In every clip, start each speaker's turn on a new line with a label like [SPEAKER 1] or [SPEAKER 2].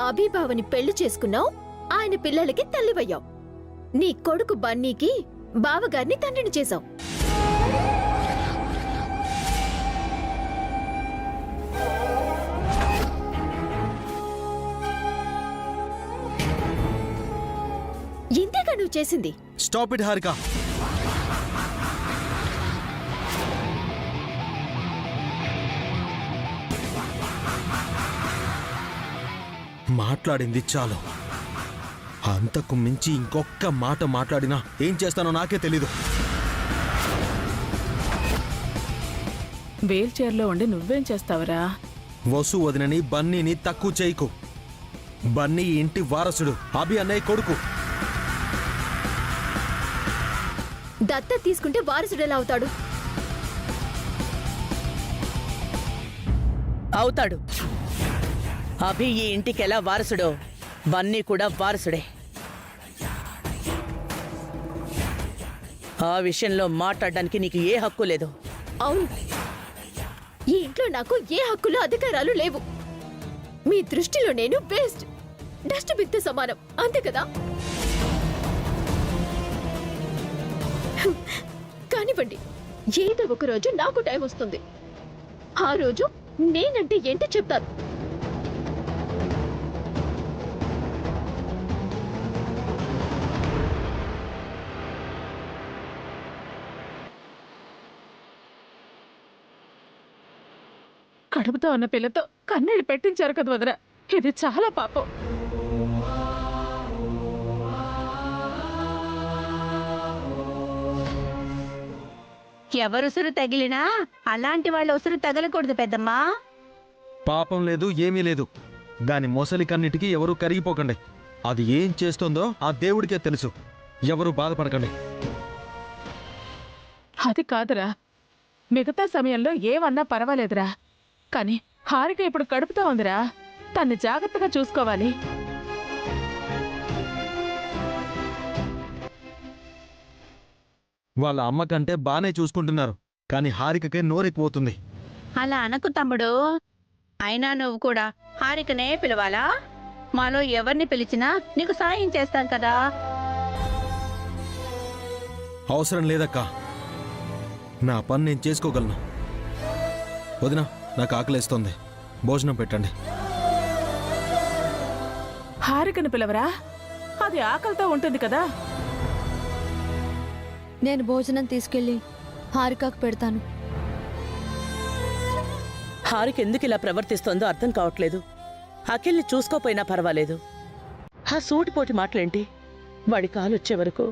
[SPEAKER 1] అభిబావని పెళ్లి చేసుకున్నావు, ఆయన పిల్లలకి తల్లివయ్యావు. నీ కొడుకు బన్నీకి బావగారిని తండ్రిని చేశావు. ఇంతేగా నువ్వు చేసింది.
[SPEAKER 2] Stop it Harika. మాట్లాడింది చాలు. అంతకు మించి ఇంకొక్క మాట మాట్లాడినా ఏం చేస్తానో నాకే తెలీదు.
[SPEAKER 3] వీల్ చైర్లో ఉండి నువ్వేం చేస్తావురా?
[SPEAKER 2] వసు వదినని బన్నీని తక్కువ చేయకు. బన్నీ ఇంటి వారసుడు, అభి అన్నయ్య కొడుకు.
[SPEAKER 1] దత్త తీసుకుంటే వారసుడెలా అవుతాడు?
[SPEAKER 4] అవుతాడు. అభి ఈ ఇంటికెలా వారసుడో బన్నీ కూడా వారసుడే. ఆ విషయంలో మాట్లాడడానికి నీకు ఏ హక్కు లేదు.
[SPEAKER 1] అవును, ఈ ఇంట్లో నాకు ఏ హక్కులు అధికారాలు లేవు. మీ దృష్టిలో నేను వేస్ట్, డస్ట్బిన్తో సమానం, అంతే కదా? కానివ్వండి, ఏదో ఒక రోజు నాకు టైం వస్తుంది. ఆ రోజు నేనంటే ఏంటి చెప్తాను.
[SPEAKER 3] కడుపుతో ఉన్న పిల్లతో కన్నీళ్ళు పెట్టించారు కదా వదిన. ఇది చాలా పాపం.
[SPEAKER 5] ఎవరుసురు తగిలినా అలాంటి వాళ్ళ ఉసురు తగలకూడదు పెద్దమ్మా.
[SPEAKER 2] పాపం లేదు, ఏమీ లేదు. దాని మొసలి కన్నిటికి ఎవరూ కరిగిపోకండి. అది ఏం చేస్తుందో ఆ దేవుడికే తెలుసు. ఎవరు బాధపడకండి.
[SPEAKER 3] అది కాదురా, మిగతా సమయంలో ఏమన్నా పర్వాలేదురా. కానీ హారిక ఇప్పుడు కడుపుతో ఉందిరా. తన్ని జాగ్రత్తగా చూసుకోవాలి.
[SPEAKER 2] వాళ్ళ అమ్మ కంటే బానే చూసుకుంటున్నారు, కానీ హారికకే నోరెక్కిపోతుంది.
[SPEAKER 5] అలా అనకు తమ్ముడు. అయినా నువ్వు కూడా హారికనే పిలవాలా? మాలో ఎవరిని పిలిచినా నీకు సాయం చేస్తాం కదా.
[SPEAKER 2] అవసరం లేదక్కా, నా పని నేను చేసుకోగలను. వదినా, నాకు ఆకలేస్తోంది, భోజనం పెట్టండి.
[SPEAKER 3] హారికను పిలవరా, అది ఆకలితో ఉంటుంది కదా.
[SPEAKER 6] నేను భోజనం తీసుకెళ్లి హారికకు పెడతాను.
[SPEAKER 4] హారిక ఎందుకు ఇలా ప్రవర్తిస్తోందో అర్థం కావట్లేదు. అఖిల్ని చూసుకోపోయినా పర్వాలేదు. ఆ సూటిపోటి మాటలేంటి? వాడి కాలు వచ్చే వరకు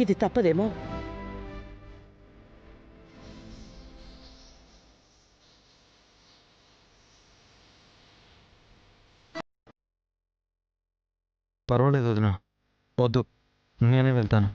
[SPEAKER 4] ఇది తప్పదేమో.
[SPEAKER 2] పర్వాలేదు వదినా, వద్దు, నేనే వెళ్తాను.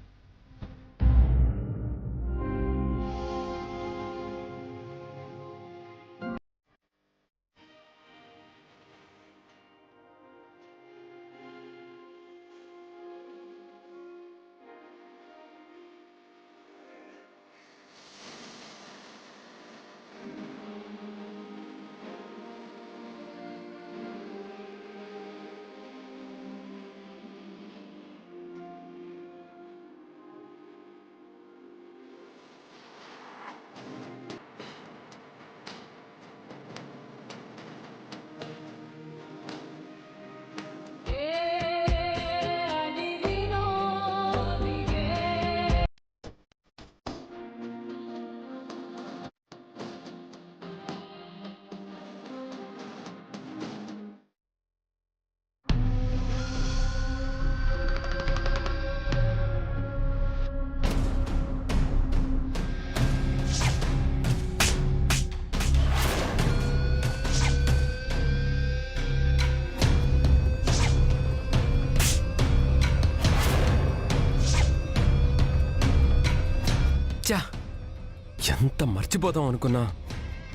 [SPEAKER 7] ఎంత మర్చిపోదాం అనుకున్నా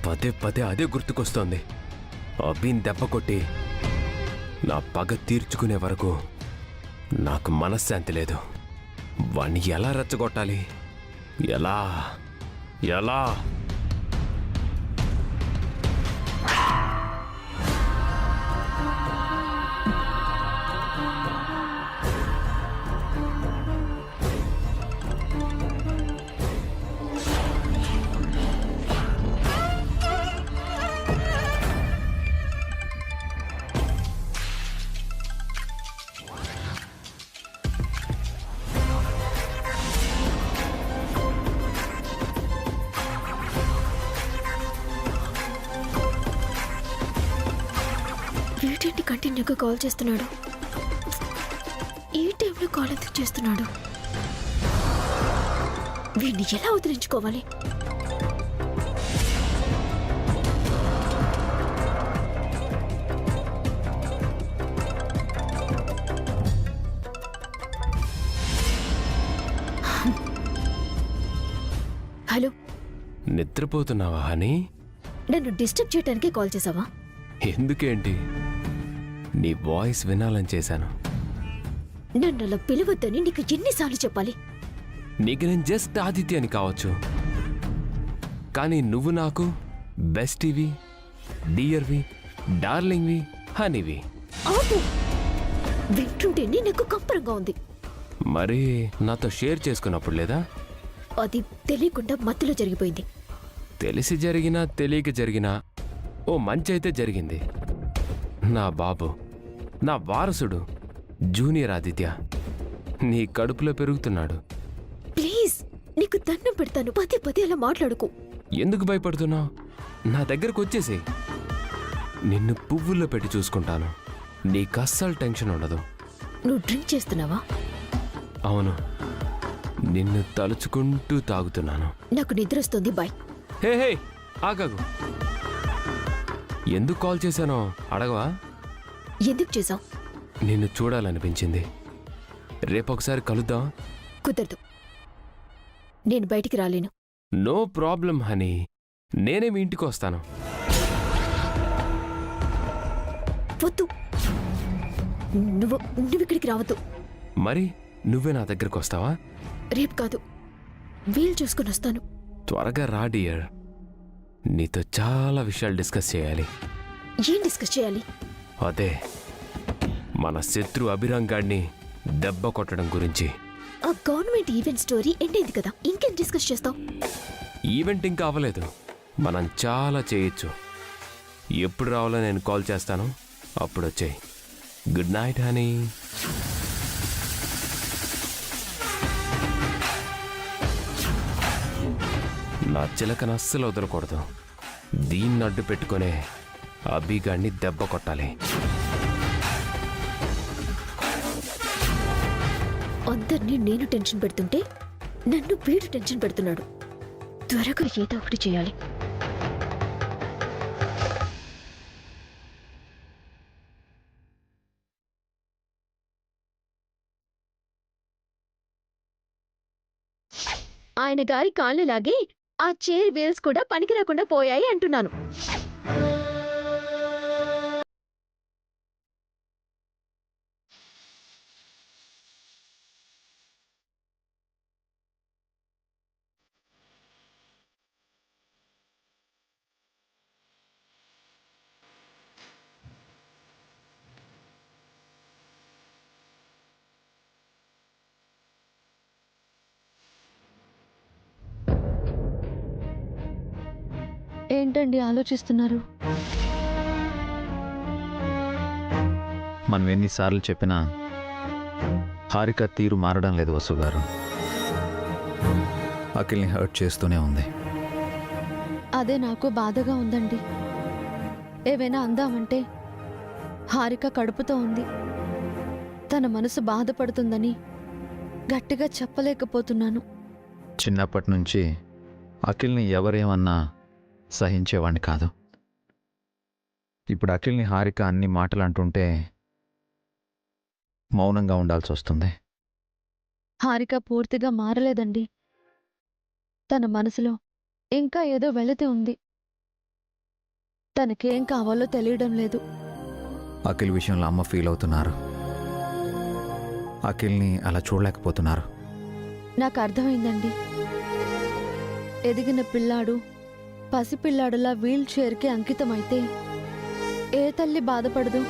[SPEAKER 7] పదే పదే అదే గుర్తుకొస్తోంది. అభిని దెబ్బ కొట్టి నా పగ తీర్చుకునే వరకు నాకు మనశ్శాంతి లేదు. వాణ్ణి ఎలా రెచ్చగొట్టాలి? ఎలా ఎలా
[SPEAKER 1] వీటేంటి కంటిన్యూగా కాల్ చేస్తున్నాడు? ఈ టైంలో కాల్ ఎందుకు చేస్తున్నాడు? వీడిని ఎలా వదిలించుకోవాలి? హలో,
[SPEAKER 7] నిద్రపోతున్నావా హనీ?
[SPEAKER 1] నన్ను డిస్టర్బ్ చేయడానికి కాల్ చేసావా?
[SPEAKER 7] ఎందుకేంటి? నీ వాయిస్ వినాలని చేశాను.
[SPEAKER 1] నన్ను అలా పిలవద్దని నీకు ఎన్నిసార్లు చెప్పాలి?
[SPEAKER 7] నీకు నేను జస్ట్ ఆదిత్య అని కావచ్చు, కానీ నువ్వు నాకు బెస్టీవి, డియర్వి, డార్లింగ్వి, హనీవి.
[SPEAKER 1] ఆపు! వింటుంటేనే నాకు కంపరంగా ఉంది.
[SPEAKER 7] మరి నాతో షేర్ చేసుకున్నప్పుడు లేదా?
[SPEAKER 1] అది తెలియకుండా మధ్యలో జరిగిపోయింది.
[SPEAKER 7] తెలిసి జరిగినా తెలియక జరిగినా ఓ మంచి అయితే జరిగింది. నా బాబు, నా వారసుడు జూనియర్ ఆదిత్య నీ కడుపులో పెరుగుతున్నాడు.
[SPEAKER 1] ప్లీజ్, నీకు దండం పెడతాను, పదే పదే అలా మాట్లాడుకో.
[SPEAKER 7] ఎందుకు భయపడుతున్నావు? నా దగ్గరకు వచ్చేసి నిన్ను పువ్వుల్లో పెట్టి చూసుకుంటాను. నీకు అస్సలు టెన్షన్ ఉండదు.
[SPEAKER 1] నువ్వు డ్రింక్ చేస్తున్నావా?
[SPEAKER 7] అవును, నిన్ను తలుచుకుంటూ తాగుతున్నాను.
[SPEAKER 1] నాకు నిద్ర వస్తుంది. బాయ్.
[SPEAKER 7] హే హే, ఆగాగు. ఎందుకు కాల్ చేశానో అడగవా?
[SPEAKER 1] ఎందుకు చేసావు?
[SPEAKER 7] నిన్ను చూడాలనిపించింది. రేపొకసారి కలుద్దాం.
[SPEAKER 1] కుదరదు, నేను బయటికి రాలేను.
[SPEAKER 7] నో ప్రాబ్లం హనీ, నేనే మీ ఇంటికి వస్తాను.
[SPEAKER 1] వద్దు, నువ్వు ఇక్కడికి రావద్దు.
[SPEAKER 7] మరి నువ్వే నా దగ్గరకు వస్తావా?
[SPEAKER 1] రేపు కాదు, వీలు చూసుకుని వస్తాను.
[SPEAKER 7] త్వరగా రా డియర్, నీతో చాలా విషయాలు డిస్కస్ చేయాలి.
[SPEAKER 1] ఏం డిస్కస్ చేయాలి?
[SPEAKER 7] అదే మన శత్రు అభిరామ్ గాడిని దెబ్బ కొట్టడం గురించి.
[SPEAKER 1] ఆ గవర్నమెంట్ ఈవెంట్ స్టోరీ ఎండ్ అయింది కదా, ఇంకేం డిస్కస్ చేస్తావు?
[SPEAKER 7] ఈవెంట్ ఇంకా అవ్వలేదు, మనం చాలా చేయొచ్చు. ఎప్పుడు రావాలో నేను కాల్ చేస్తాను, అప్పుడు వచ్చేయి. Good night honey. నా చిలకను అస్సలు వదలకూడదు. దీన్ని అడ్డు పెట్టుకునే అభిగాడిని దెబ్బ కొట్టాలి.
[SPEAKER 1] అందరినీ నేను టెన్షన్ పెడుతుంటే నన్ను వీడు టెన్షన్ పెడుతున్నాడు. త్వరగా ఏదో ఒకటి చేయాలి. ఆయన గారి కాళ్ళు లాగే ఆ చైర్ వీల్స్ కూడా పనికి రాకుండా పోయాయి అంటున్నాను.
[SPEAKER 6] ఏంటండి ఆలోచిస్తున్నారు?
[SPEAKER 8] మనం ఎన్నిసార్లు చెప్పినా హారిక తీరు మారడం లేదు వసు గారు. అఖిల్ని హర్ట్ చేస్తూనే ఉంది.
[SPEAKER 6] అదే నాకు బాధగా ఉందండి. ఏవైనా అందామంటే హారిక కడుపుతో ఉంది, తన మనసు బాధపడుతుందని గట్టిగా చెప్పలేకపోతున్నాను.
[SPEAKER 8] చిన్నప్పటి నుంచి అఖిల్ని ఎవరేమన్నా సహించేవాణ్ణి కాదు. ఇప్పుడు అఖిల్ని హారిక అన్ని మాటలు అంటుంటే మౌనంగా ఉండాల్సి వస్తుంది.
[SPEAKER 6] హారిక పూర్తిగా మారలేదండి. తన మనసులో ఇంకా ఏదో వెలితి ఉంది. తనకేం కావాలో తెలియడం లేదు.
[SPEAKER 8] అఖిల్ విషయంలో అమ్మ ఫీల్ అవుతున్నారు. అఖిల్ని అలా చూడలేకపోతున్నారు.
[SPEAKER 6] నాకు అర్థమైందండి. ఎదిగిన పిల్లాడు పసిపిల్లాడులా వీల్ చైర్కి అంకితమైతే ఏ తల్లి బాధపడదు?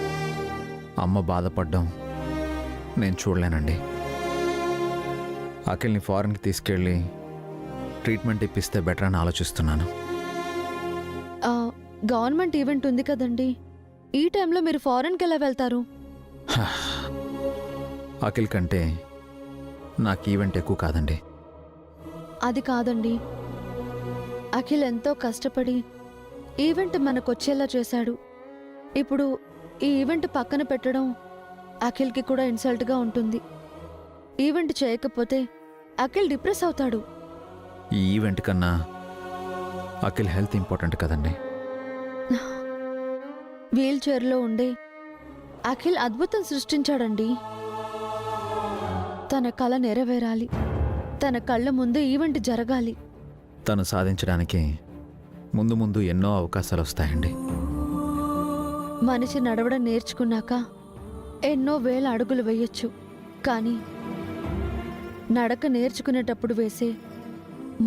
[SPEAKER 8] అమ్మ బాధపడ్డం నేను చూడలేనండి. అఖిల్ని ఫారెన్కి తీసుకెళ్ళి ట్రీట్మెంట్ ఇప్పిస్తే బెటర్ అని ఆలోచిస్తున్నాను.
[SPEAKER 6] గవర్నమెంట్ ఈవెంట్ ఉంది కదండి, ఈ టైంలో మీరు ఫారెన్కి ఎలా వెళ్తారు?
[SPEAKER 8] అఖిల్ కంటే నాకు ఈవెంట్ ఎక్కువ కాదండి.
[SPEAKER 6] అది కాదండి, అఖిల్ ఎంతో కష్టపడి ఈవెంట్ మనకొచ్చేలా చేశాడు. ఇప్పుడు ఈ ఈవెంట్ పక్కన పెట్టడం అఖిల్కి కూడా ఇన్సల్ట్గా ఉంటుంది. ఈవెంట్ చేయకపోతే అఖిల్ డిప్రెస్ అవుతాడు.
[SPEAKER 8] ఈ ఈవెంట్ కన్నా అఖిల్ హెల్త్ ఇంపార్టెంట్ కదండి.
[SPEAKER 6] వీల్ చైర్లో ఉండే అఖిల్ అద్భుతం సృష్టించాడండి. తన కల నెరవేరాలి, తన కళ్ళ ముందు ఈవెంట్ జరగాలి.
[SPEAKER 8] తను సాధించడానికి ముందు ముందు ఎన్నో అవకాశాలు వస్తాయండి.
[SPEAKER 6] మనిషి నడవడం నేర్చుకున్నాక ఎన్నో వేల అడుగులు వేయొచ్చు, కానీ నడక నేర్చుకునేటప్పుడు వేసే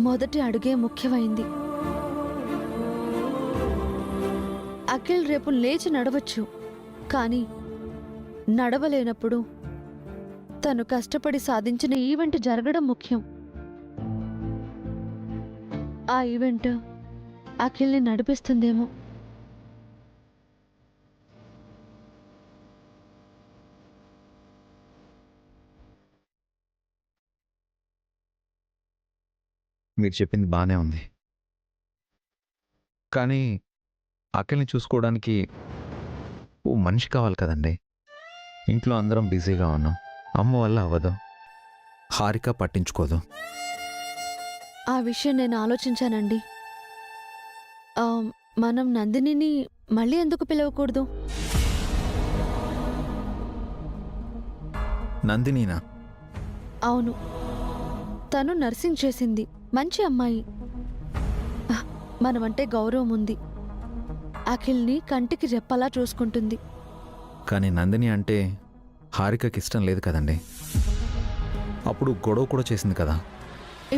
[SPEAKER 6] మొదటి అడుగే ముఖ్యమైంది. అఖిల్ రేపు లేచి నడవచ్చు, కానీ నడవలేనప్పుడు తను కష్టపడి సాధించిన ఈవెంట్ జరగడం ముఖ్యం. ఆ ఈవెంట్ అఖిల్ని నడిపిస్తుందేమో.
[SPEAKER 8] మీరు చెప్పింది బాగానే ఉంది, కానీ అఖిల్ని చూసుకోవడానికి ఓ మనిషి కావాలి కదండి. ఇంట్లో అందరం బిజీగా ఉన్నాం, అమ్మ వల్ల అవ్వదు, హారిక పట్టించుకోదు.
[SPEAKER 6] ఆ విషయం నేను ఆలోచించానండి. మనం నందినిని మళ్ళీ ఎందుకు పిలవకూడదు?
[SPEAKER 8] నందినీనా?
[SPEAKER 6] అవును, తను నర్సింగ్ చేసింది, మంచి అమ్మాయి. మనమంటే గౌరవం ఉంది. అఖిల్ని కంటికి రెప్పలా చూసుకుంటుంది.
[SPEAKER 8] కానీ నందిని అంటే హారికకి ఇష్టం లేదు కదండి. అప్పుడు గొడవ కూడా చేసింది కదా.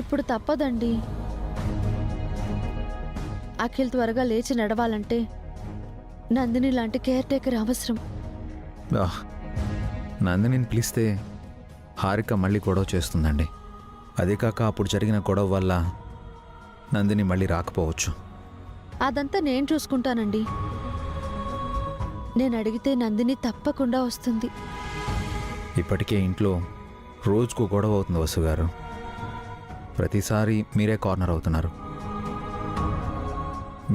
[SPEAKER 6] ఇప్పుడు తప్పదండి. అఖిల్ త్వరగా లేచి నడవాలంటే నందిని లాంటి కేర్ టేకర్ అవసరం.
[SPEAKER 8] ఆహ్, నందినిని పిలిస్తే హారిక మళ్ళీ గొడవ చేస్తుందండి. అదే కాక అప్పుడు జరిగిన గొడవ వల్ల నందిని మళ్ళీ రాకపోవచ్చు.
[SPEAKER 6] అదంతా నేను చూసుకుంటానండి. నేను అడిగితే నందిని తప్పకుండా వస్తుంది.
[SPEAKER 8] ఇప్పటికే ఇంట్లో రోజుకు గొడవ అవుతుంది వసు గారు. ప్రతిసారి మీరే కార్నర్ అవుతున్నారు,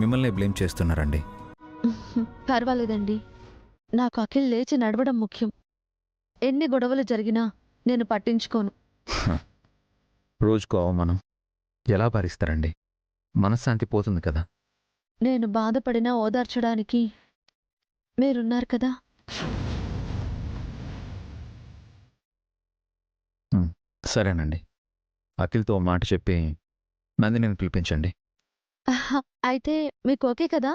[SPEAKER 8] మిమ్మల్ని బ్లేమ్ చేస్తున్నారండి.
[SPEAKER 6] పర్వాలేదండి, నాకు అఖిల్ లేచి నడవడం ముఖ్యం. ఎన్ని గొడవలు జరిగినా నేను పట్టించుకోను.
[SPEAKER 8] రోజుకు అవమానం ఎలా భరిస్తారండి? మనశ్శాంతి పోతుంది కదా.
[SPEAKER 6] నేను బాధపడినా ఓదార్చడానికి మీరున్నారు కదా.
[SPEAKER 8] సరేనండి, అఖిల్తో ఓ మాట చెప్పి నందినిని పిలిపించండి.
[SPEAKER 6] అయితే మీకు ఓకే కదా?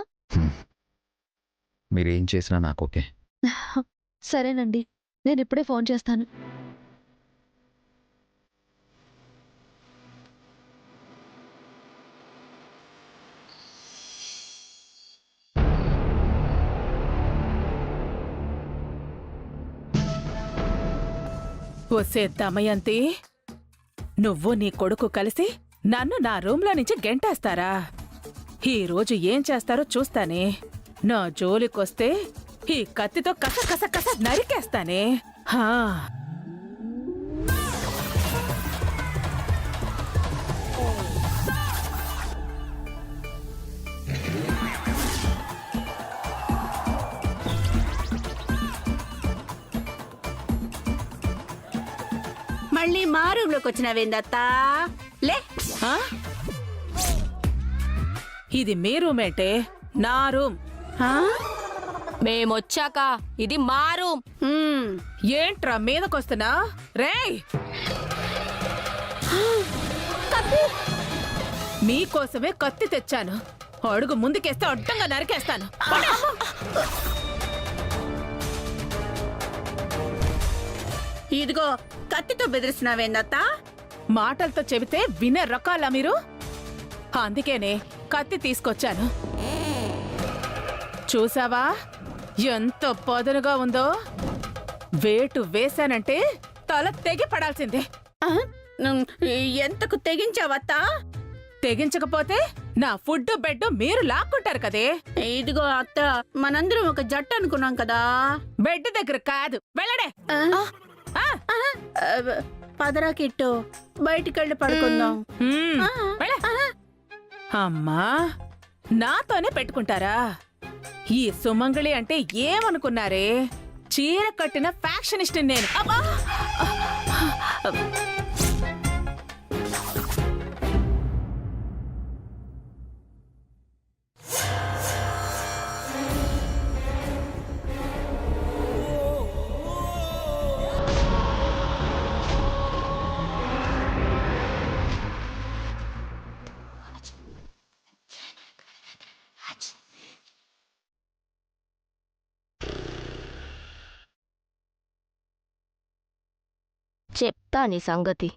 [SPEAKER 8] మీరేం చేసినా నాకు ఓకే.
[SPEAKER 6] సరేనండి, నేను ఇప్పుడే ఫోన్ చేస్తాను.
[SPEAKER 3] వసే దమయంతి, నువ్వు నీ కొడుకు కలిసి నన్ను నా రూమ్లో నుంచి గెంటేస్తారా? ఈరోజు ఏం చేస్తారో చూస్తానే. నా జోలికొస్తే ఈ కత్తితో కస కస కస నరికేస్తానే. హా,
[SPEAKER 5] మళ్ళీ మా రూమ్లోకి వచ్చినావేందత్తా? లే,
[SPEAKER 3] ఆ? ఇది మీ రూమేంటే? నా రూమ్.
[SPEAKER 5] ఆ?
[SPEAKER 1] మేమొచ్చాక ఇది మా రూమ్.
[SPEAKER 5] హ్మ్.
[SPEAKER 3] ఏంట్రా మీదకొస్తున్నా? రేయ్, మీకోసమే కత్తి తెచ్చాను. అడుగు ముందుకేస్తే అడ్డంగా నరికేస్తాను.
[SPEAKER 5] ఇదిగో కత్తితో బెదిరిస్తున్నావేందత్తా?
[SPEAKER 3] మాటలతో చెబితే వినే రకాలా మీరు? అందుకేనే కత్తి తీసుకొచ్చాను. చూసావా ఎంత పదునుగా ఉందో? వేటు వేశానంటే తల తెగి పడాల్సిందే.
[SPEAKER 5] ఆ? ఎంతకు తెగించావత్తా?
[SPEAKER 3] తెగించకపోతే నా ఫుడ్ బెడ్ మీరు లాక్కుంటారు కదే.
[SPEAKER 5] ఇదిగో అత్త, మనందరం ఒక జట్టు అనుకున్నాం కదా.
[SPEAKER 3] బెడ్ దగ్గర కాదు, వెళ్ళడే.
[SPEAKER 5] ఆ? పదరా కిట్టు, బయటికెళ్ళి పడుకుందాం.
[SPEAKER 3] వెళ్ళ. అమ్మా, నాతోనే పెట్టుకుంటారా? ఈ సుమంగళి అంటే ఏమనుకున్నారే? చీర కట్టిన ఫ్యాక్షనిస్ట్ నేను. అబ్బా!
[SPEAKER 1] చెప్తా నీ సంగతి.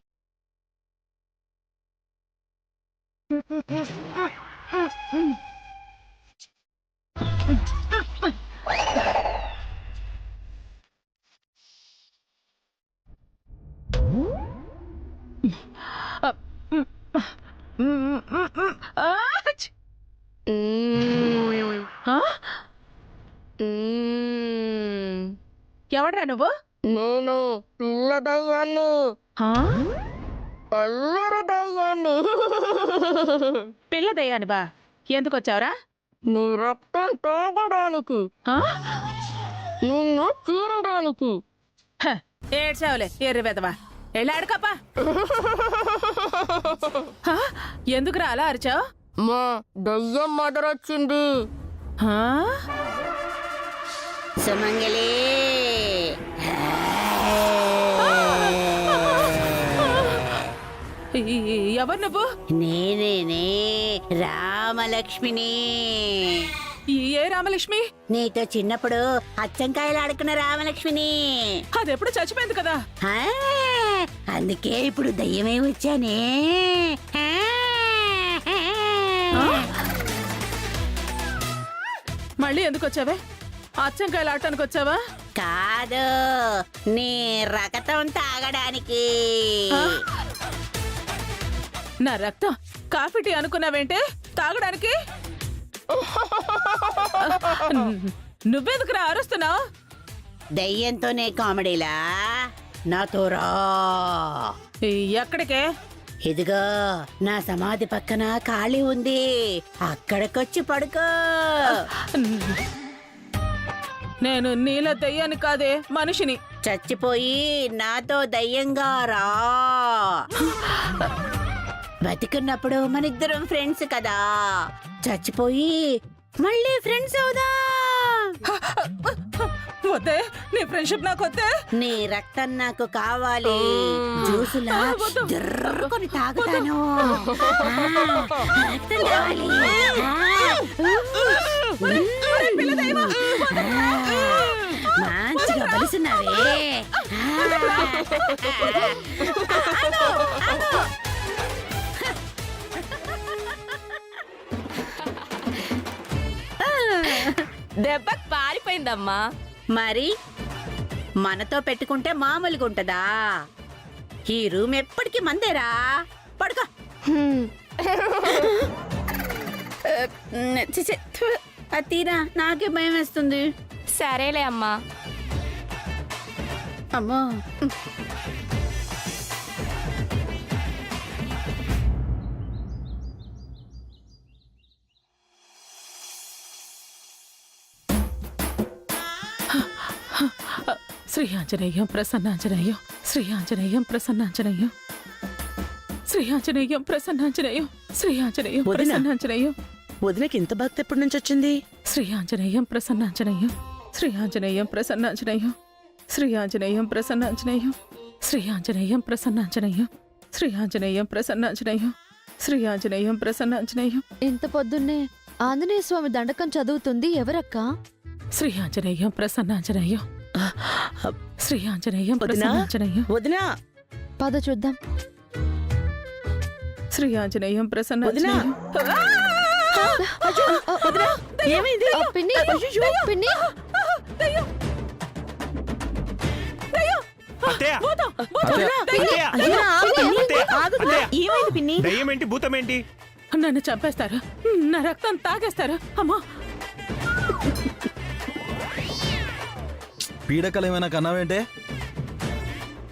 [SPEAKER 3] ఆచ్! ఆ? ఎవడ్రా నువ్వు?
[SPEAKER 1] నేను పిల్లదయ్యాన్ని,
[SPEAKER 3] ఆ?
[SPEAKER 1] అల్లరదయ్యాన్ని.
[SPEAKER 3] పిల్లదయ్యాని బా, ఎందుకొచ్చావురా?
[SPEAKER 1] నీ రక్తం తాగడానికి,
[SPEAKER 3] ఆ?
[SPEAKER 1] నిన్ను చీరడానికి.
[SPEAKER 3] హ, ఏడ్చావులే ఎర్రి వెదవా. ఎళ్ళాడుకప్పా. ఎందుకురా అలా అరిచావు?
[SPEAKER 1] మా దయ్యం మదరొచ్చింది.
[SPEAKER 5] సుమంగళి,
[SPEAKER 3] ఎవరు నువ్వు?
[SPEAKER 5] నేనేనే రామలక్ష్మిని.
[SPEAKER 3] ఏ రామలక్ష్మి?
[SPEAKER 5] నీతో చిన్నప్పుడు అచ్చంకాయలు ఆడుకున్న రామలక్ష్మిని.
[SPEAKER 3] అదెప్పుడు చచ్చిపోయింది కదా.
[SPEAKER 5] ఆ, అందుకే ఇప్పుడు దయ్యమే వచ్చానే.
[SPEAKER 3] మళ్ళీ ఎందుకు వచ్చావే? అచ్చంకాయలు ఆడటానికి వచ్చావా?
[SPEAKER 5] కాదు, నీ రక్తం తాగడానికి.
[SPEAKER 3] నా రక్తం కాఫీ టీ అనుకున్నావేంటే తాగడానికి? నువ్వెందుకురా అరుస్తున్నావు?
[SPEAKER 5] దయ్యంతోనే కామెడీలా? నాతో రా.
[SPEAKER 3] ఎక్కడికే?
[SPEAKER 5] ఇదిగో నా సమాధి పక్కన ఖాళీ ఉంది, అక్కడికొచ్చి పడుకో.
[SPEAKER 3] నేను నీల దయ్యాన్ని కాదే, మనిషిని.
[SPEAKER 5] చచ్చిపోయి నాతో దయ్యంగా రా. బతికున్నప్పుడు మనిద్దరం ఫ్రెండ్స్ కదా, చచ్చిపోయి మళ్ళీ ఫ్రెండ్స్ అవుదా?
[SPEAKER 3] వద్దే, నీ ఫ్రెండ్షిప్ నాకు వద్దే.
[SPEAKER 5] నీ రక్తం నాకు కావాలి. జ్యూసులా జర్రుకొని తాగుతాను. రక్తం కావాలి. మంచిగా బలుసున్నావే.
[SPEAKER 1] దెబ్బ పారిపోయిందమ్మా.
[SPEAKER 5] మరి మనతో పెట్టుకుంటే మామూలుగా ఉంటదా? ఈ రూమ్ ఎప్పటికీ మందేరా. పడుకో. తీరా, నాకే భయం వేస్తుంది.
[SPEAKER 1] సరేలే అమ్మా.
[SPEAKER 5] అమ్మో,
[SPEAKER 3] శ్రీ ఆంజనేయం ప్రసన్నాంజనేయం, శ్రీ ఆంజనేయం ప్రసన్నాంజనేయం, శ్రీ ఆంజనేయం ప్రసన్నాంజనేయం, శ్రీ ఆంజనేయం
[SPEAKER 4] వదినా.
[SPEAKER 3] ప్రసన్నాంజనేయం,
[SPEAKER 4] వదినకి ఇంత భక్తి ఎప్పటి నుంచి వచ్చింది?
[SPEAKER 3] శ్రీ ఆంజనేయం ప్రసన్నాంజనేయం, శ్రీ ఆంజనేయం ప్రసన్నాంజనేయం, శ్రీ ఆంజనేయం ప్రసన్నాంజనేయం, శ్రీ ఆంజనేయం ప్రసన్నాంజనేయం, శ్రీ ఆంజనేయం ప్రసన్నాంజనేయం, శ్రీ ఆంజనేయం ప్రసన్నాంజనేయం,
[SPEAKER 6] ఇంత పొద్దున్నే ఆంజనేయ స్వామి దండకం చదువుతుంది ఎవరక్క?
[SPEAKER 3] శ్రీ ఆంజనేయం ప్రసన్నాంజనేయం, శ్రీ ఆంజనేయం
[SPEAKER 4] వదినా?
[SPEAKER 3] ప్రసన్నాంజనేయం,
[SPEAKER 4] వదినా,
[SPEAKER 6] పద చూద్దాం.
[SPEAKER 3] శ్రీ ఆంజనేయం ప్రసన్నాంజనేయం.
[SPEAKER 4] ఏమైంది?
[SPEAKER 6] ఆ, పిన్ని, పిన్ని,
[SPEAKER 4] ఏమైంది పిన్ని?
[SPEAKER 9] దయ్యమేంటి భూతమేంటి?
[SPEAKER 3] నన్ను చంపేస్తారు, నా రక్తం తాగేస్తారు. అమ్మా,
[SPEAKER 2] పీడకలు ఏమైనా కన్నావేంటే?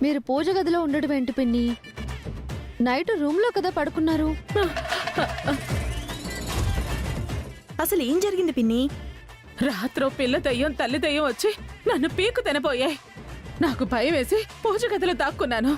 [SPEAKER 6] మీరు పూజ గదిలో ఉండడం ఏంటి పిన్ని? నైట్ రూమ్ లో కదా పడుకున్నారు.
[SPEAKER 10] అసలు ఏం జరిగింది పిన్ని?
[SPEAKER 3] రాత్రో పిల్ల దయ్యం తల్లి దయ్యం వచ్చి నన్ను పీకు తినబోయాయి. నాకు భయం వేసి పూజ గదిలో దాక్కున్నాను.